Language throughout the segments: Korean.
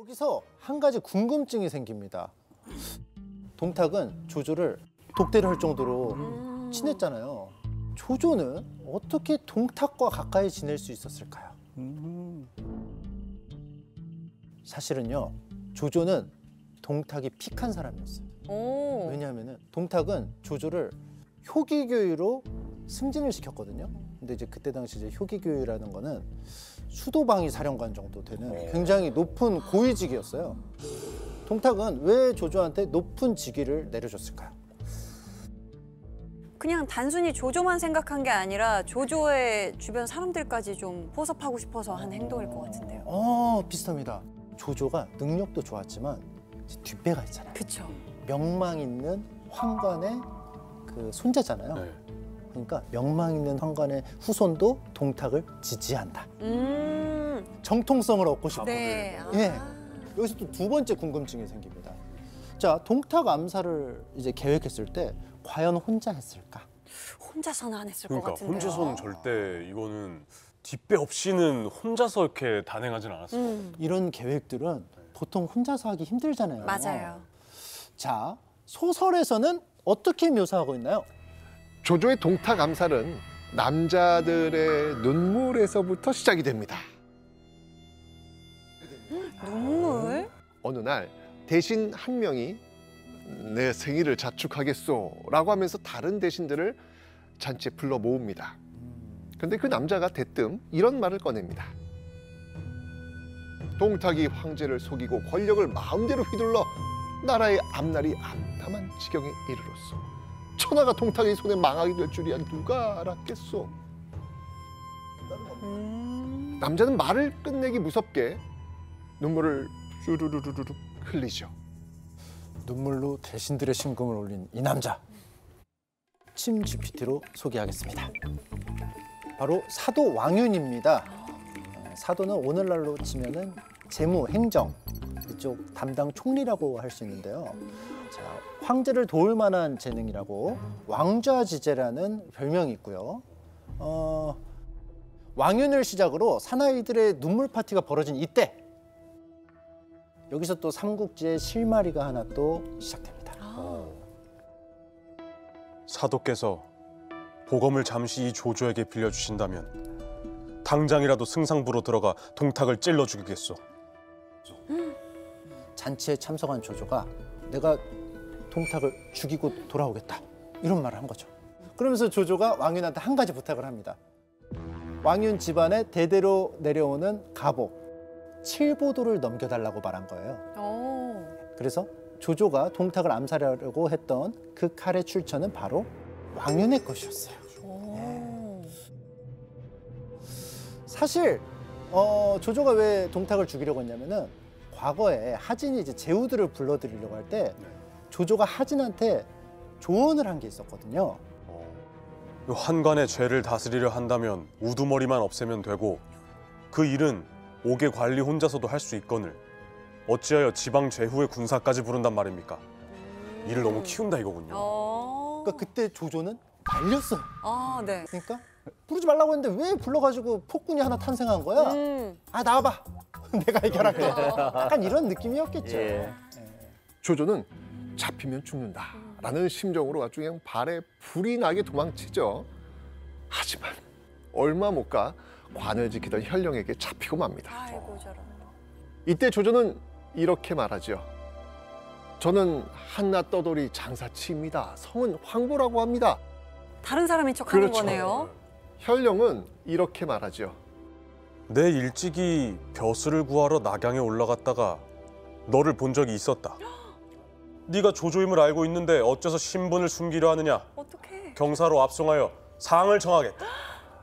여기서 한 가지 궁금증이 생깁니다. 동탁은 조조를 독대를 할 정도로 친했잖아요. 조조는 어떻게 동탁과 가까이 지낼 수 있었을까요? 사실은요, 조조는 동탁이 픽한 사람이었어요. 왜냐하면 동탁은 조조를 효기교유로 승진을 시켰거든요. 근데 이제 그때 당시 이제 효기교유라는 거는 수도방위 사령관 정도 되는 굉장히 높은 고위직이었어요. 동탁은 왜 조조한테 높은 직위를 내려줬을까요? 그냥 단순히 조조만 생각한 게 아니라 조조의 주변 사람들까지 좀 포섭하고 싶어서 한 행동일 것 같은데요. 비슷합니다. 조조가 능력도 좋았지만 뒷배가 있잖아요. 그쵸. 명망 있는 황관의 그 손자잖아요. 네. 그러니까 명망 있는 황관의 후손도 동탁을 지지한다. 정통성을 얻고 싶어. 네. 예. 여기서 또 두 번째 궁금증이 생깁니다. 자, 동탁 암살을 이제 계획했을 때 과연 혼자 했을까? 혼자서는 안 했을 것 그러니까 같은데요. 혼자서는 절대 이거는 뒷배 없이는 혼자서 이렇게 단행하진 않았어요. 이런 계획들은 보통 혼자서 하기 힘들잖아요. 맞아요. 자, 소설에서는 어떻게 묘사하고 있나요? 조조의 동탁 암살은 남자들의 눈물에서부터 시작이 됩니다. 눈물? 어느 날 대신 한 명이 내 생일을 자축하겠소라고 하면서 다른 대신들을 잔치에 불러 모읍니다. 근데 그 남자가 대뜸 이런 말을 꺼냅니다. 동탁이 황제를 속이고 권력을 마음대로 휘둘러 나라의 앞날이 암담한 지경에 이르렀소. 천하가 동탁의 손에 망하게 될 줄이야 누가 알았겠소. 남자는 말을 끝내기 무섭게 눈물을 쭈르르르르 흘리죠. 눈물로 대신들의 심금을 올린 이 남자, 침 GPT로 소개하겠습니다. 바로 사도 왕윤입니다. 사도는 오늘날로 치면은 재무, 행정 이쪽 담당 총리라고 할 수 있는데요. 자, 황제를 도울 만한 재능이라고 왕좌지제라는 별명이 있고요. 왕윤을 시작으로 사나이들의 눈물 파티가 벌어진 이때, 여기서 또 삼국지의 실마리가 하나 또 시작됩니다. 사도께서 보검을 잠시 이 조조에게 빌려주신다면 당장이라도 승상부로 들어가 동탁을 찔러 죽이겠소. 잔치에 참석한 조조가 내가 동탁을 죽이고 돌아오겠다, 이런 말을 한 거죠. 그러면서 조조가 왕윤한테 한 가지 부탁을 합니다. 왕윤 집안에 대대로 내려오는 가복 7보도를 넘겨달라고 말한 거예요. 그래서 조조가 동탁을 암살하려고 했던 그 칼의 출처는 바로 왕윤의 것이었어요. 사실 조조가 왜 동탁을 죽이려고 했냐면은 과거에 하진이 이제 제후들을 불러들이려고 할 때 조조가 하진한테 조언을 한 게 있었거든요. 환관의 죄를 다스리려 한다면 우두머리만 없애면 되고 그 일은 옥의 관리 혼자서도 할 수 있거늘 어찌하여 지방 제후의 군사까지 부른단 말입니까? 일을 너무 키운다 이거군요. 그러니까 그때 조조는 말렸어요. 네. 그러니까 부르지 말라고 했는데 왜 불러가지고 폭군이 하나 탄생한 거야? 아, 나와봐. 내가 해결할게. 약간 이런 느낌이었겠죠. 조조는 잡히면 죽는다라는 심정으로 아주 그냥 발에 불이 나게 도망치죠. 하지만 얼마 못 가 관을 지키던 현령에게 잡히고 맙니다. 아이고 저런. 이때 조조는 이렇게 말하죠. 저는 한낱 떠돌이 장사치입니다. 성은 황보라고 합니다. 다른 사람인 척 하는 그렇죠. 거네요. 현령은 이렇게 말하죠. 내 일찍이 벼슬을 구하러 낙양에 올라갔다가 너를 본 적이 있었다. 네가 조조임을 알고 있는데 어째서 신분을 숨기려 하느냐. 어떡해. 경사로 압송하여 상을 정하겠다.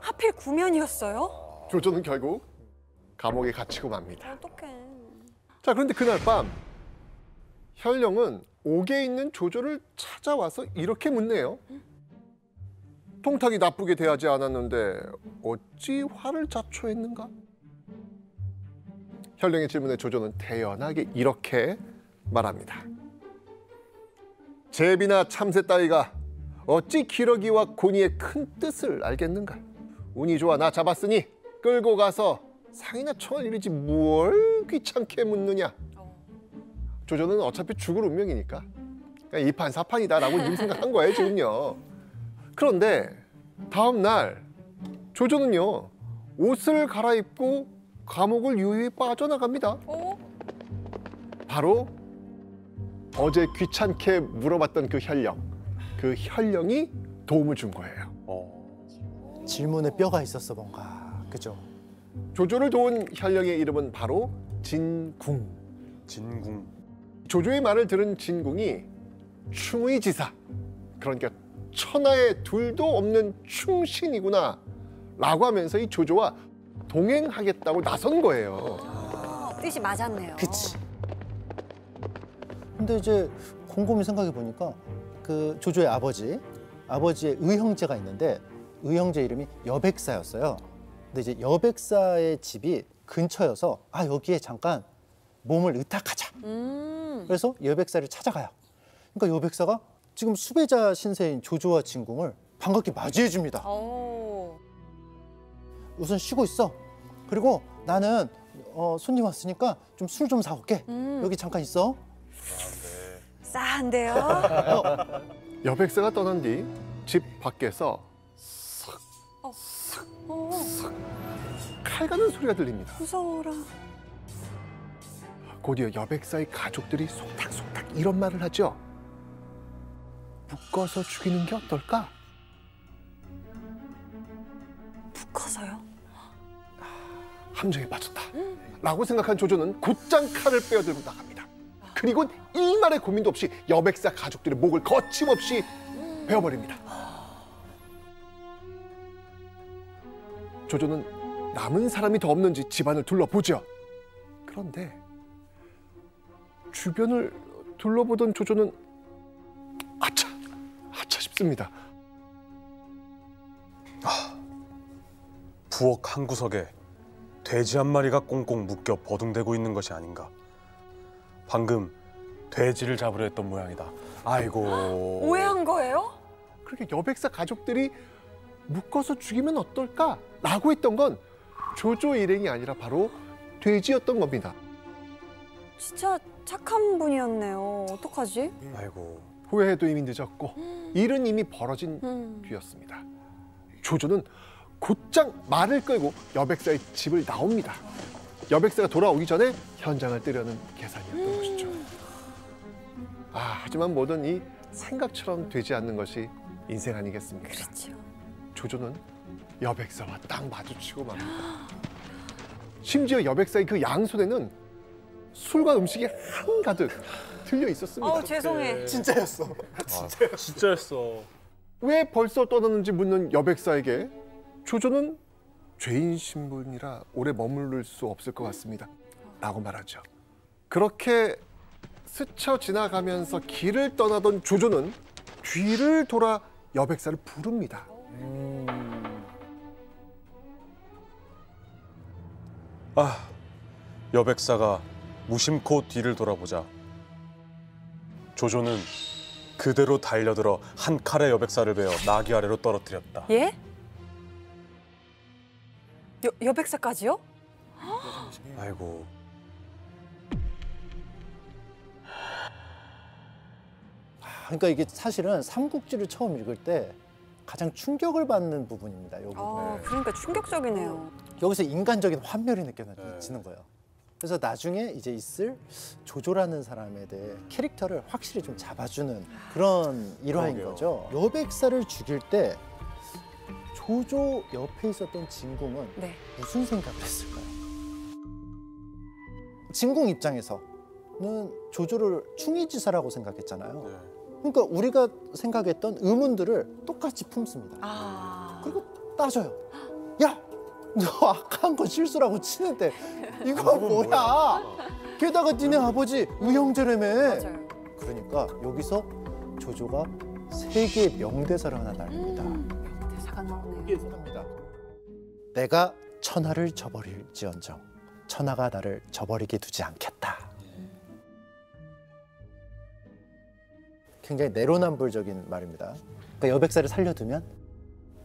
하필 구면이었어요? 조조는 결국 감옥에 갇히고 맙니다. 어떡해. 자, 그런데 그날 밤 현령은 옥에 있는 조조를 찾아와서 이렇게 묻네요. 동탁이 나쁘게 대하지 않았는데 어찌 화를 자초했는가? 현령의 질문에 조조는 태연하게 이렇게 말합니다. 제비나 참새 따위가 어찌 기러기와 고니의 큰 뜻을 알겠는가? 운이 좋아 나 잡았으니 끌고 가서 상이나 청을 이르지 뭘 귀찮게 묻느냐? 조조는 어차피 죽을 운명이니까 그냥 2판 4판이다라고 지금 생각한 거예요, 지금요. 그런데 다음 날 조조는요, 옷을 갈아입고 감옥을 유유히 빠져나갑니다. 어? 바로 어제 귀찮게 물어봤던 그 혈령이 도움을 준 거예요. 질문에 뼈가 있었어 뭔가. 그죠? 조조를 도운 혈령의 이름은 바로 진궁. 진궁. 조조의 말을 들은 진궁이 충의지사, 그러니까 천하에 둘도 없는 충신이구나 라고 하면서 이 조조와 동행하겠다고 나선 거예요. 뜻이 맞았네요. 그치. 근데 이제 곰곰이 생각해 보니까 그 조조의 아버지의 의형제가 있는데 의형제 이름이 여백사였어요. 근데 이제 여백사의 집이 근처여서 아 여기에 잠깐 몸을 의탁하자. 그래서 여백사를 찾아가요. 그러니까 여백사가 지금 수배자 신세인 조조와 진궁을 반갑게 맞이해 줍니다. 오. 우선 쉬고 있어. 그리고 나는 손님 왔으니까 좀 술 좀 사올게. 여기 잠깐 있어. 싸한데요? 여백사가 떠난 뒤 집 밖에서 칼 가는 소리가 들립니다. 무서워라. 곧이어 여백사의 가족들이 속닥속닥 이런 말을 하죠. 묶어서 죽이는 게 어떨까? 묶어서요? 함정에 빠졌다 라고 생각한 조조는 곧장 칼을 빼어들고 나갑니다. 그리고 일말의 고민도 없이 여백사 가족들의 목을 거침없이 베어버립니다. 조조는 남은 사람이 더 없는지 집안을 둘러보죠. 그런데 주변을 둘러보던 조조는 아차 싶습니다. 부엌 한 구석에 돼지 한 마리가 꽁꽁 묶여 버둥대고 있는 것이 아닌가. 방금 돼지를 잡으려 했던 모양이다. 아이고. 오해한 거예요? 그렇게 여백사 가족들이 묶어서 죽이면 어떨까? 라고 했던 건 조조 일행이 아니라 바로 돼지였던 겁니다. 진짜 착한 분이었네요. 어떡하지? 아이고. 후회해도 이미 늦었고 일은 이미 벌어진 뒤였습니다. 조조는 곧장 말을 끌고 여백사의 집을 나옵니다. 여백사가 돌아오기 전에 현장을 뜨려는 계산이었던 것이죠. 하지만 뭐든 이 생각처럼 되지 않는 것이 인생 아니겠습니까? 그렇죠. 조조는 여백사와 딱 마주치고 맙니다. 심지어 여백사의 그 양손에는 술과 음식이 한가득 들려 있었습니다. 죄송해. 진짜였어. 진짜였어. 왜 벌써 떠났는지 묻는 여백사에게 조조는 죄인 신분이라 오래 머무를 수 없을 것 같습니다 라고 말하죠. 그렇게 스쳐 지나가면서 길을 떠나던 조조는 뒤를 돌아 여백사를 부릅니다. 여백사가 무심코 뒤를 돌아보자 조조는 그대로 달려들어 한 칼에 여백사를 베어 나귀 아래로 떨어뜨렸다. 예? 여백사까지요? 아이고. 그러니까 이게 사실은 삼국지를 처음 읽을 때 가장 충격을 받는 부분입니다. 이 부분. 그러니까 충격적이네요. 여기서 인간적인 환멸이 느껴지는 거예요. 그래서 나중에 이제 있을 조조라는 사람에 대해 캐릭터를 확실히 좀 잡아주는 그런 일화인 그러게요. 거죠. 여백사를 죽일 때 조조 옆에 있었던 진궁은 네. 무슨 생각을 했을까요? 진궁 입장에서는 조조를 충의지사라고 생각했잖아요. 네. 그러니까 우리가 생각했던 의문들을 똑같이 품습니다. 그리고 따져요. 야, 너 아까 한 거 실수라고 치는데 이거 뭐야? 게다가 니네 아버지 의형제라며. 맞아요. 그러니까 여기서 조조가 세계의 명대사를 하나 날립니다. 대사가 나오네요. 이게 합니다. 내가 천하를 저버릴지언정 천하가 나를 저버리게 두지 않겠다. 굉장히 내로남불적인 말입니다. 그러니까 여백사를 살려두면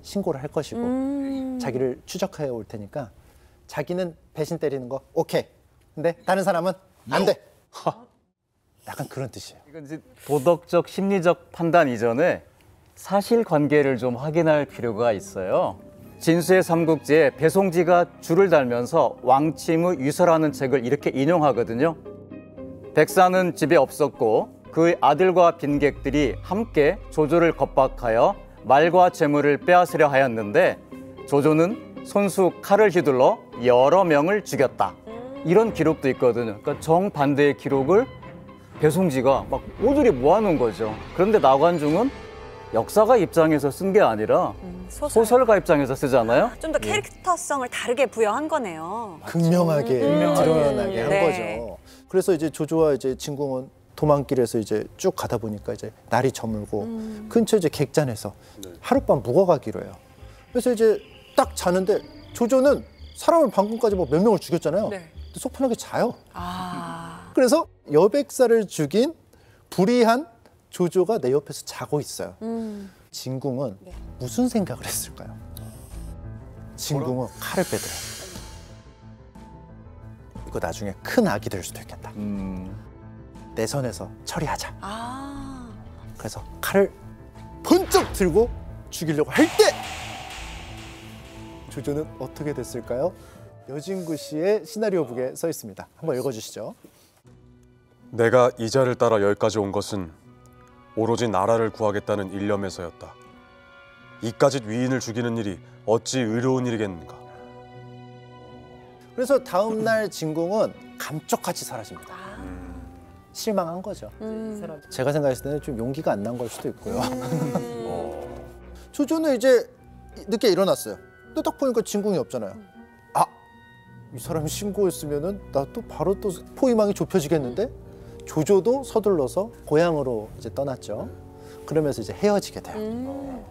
신고를 할 것이고 자기를 추적해 올 테니까 자기는 배신 때리는 거 오케이. 근데 다른 사람은 안 돼. 약간 그런 뜻이에요. 이건 이제 도덕적 심리적 판단 이전에 사실관계를 좀 확인할 필요가 있어요. 진수의 삼국지에 배송지가 줄을 달면서 왕침의 유서라는 책을 이렇게 인용하거든요. 백사는 집에 없었고 그의 아들과 빈객들이 함께 조조를 겁박하여 말과 재물을 빼앗으려 하였는데 조조는 손수 칼을 휘둘러 여러 명을 죽였다. 이런 기록도 있거든요. 그러니까 정반대의 기록을 배송지가 막 모조리 모아놓은 거죠. 그런데 나관중은 역사가 입장에서 쓴 게 아니라 소설가 입장에서 쓰잖아요. 좀 더 캐릭터성을 다르게 부여한 거네요. 극명하게 드러나게 한 네. 거죠. 그래서 이제 조조와 이제 진궁은 도망길에서 이제 쭉 가다 보니까 이제 날이 저물고 근처 이제 객잔에서 하룻밤 묵어가기로 해요. 그래서 이제 딱 자는데 조조는 사람을 방금까지 뭐 몇 명을 죽였잖아요. 네. 근데 속 편하게 자요. 아. 그래서 여백사를 죽인 불의한 조조가 내 옆에서 자고 있어요. 진궁은 네. 무슨 생각을 했을까요? 진궁은 칼을 빼더래요. 이거 나중에 큰 악이 될 수도 있겠다. 내 선에서 처리하자. 아. 그래서 칼을 번쩍 들고 죽이려고 할 때 조조는 어떻게 됐을까요? 여진구 씨의 시나리오북에 써 있습니다. 한번 읽어주시죠. 내가 이자를 따라 여기까지 온 것은 오로지 나라를 구하겠다는 일념에서였다. 이까짓 위인을 죽이는 일이 어찌 의로운 일이겠는가. 그래서 다음 날 진궁은 감쪽같이 사라집니다. 실망한 거죠. 제가 생각했을 때는 좀 용기가 안 난 걸 수도 있고요. 조조는 이제 늦게 일어났어요. 근데 딱 보니까 진궁이 없잖아요. 아, 이 사람이 신고했으면은 나 또 바로 또 포위망이 좁혀지겠는데? 조조도 서둘러서 고향으로 이제 떠났죠. 그러면서 이제 헤어지게 돼요.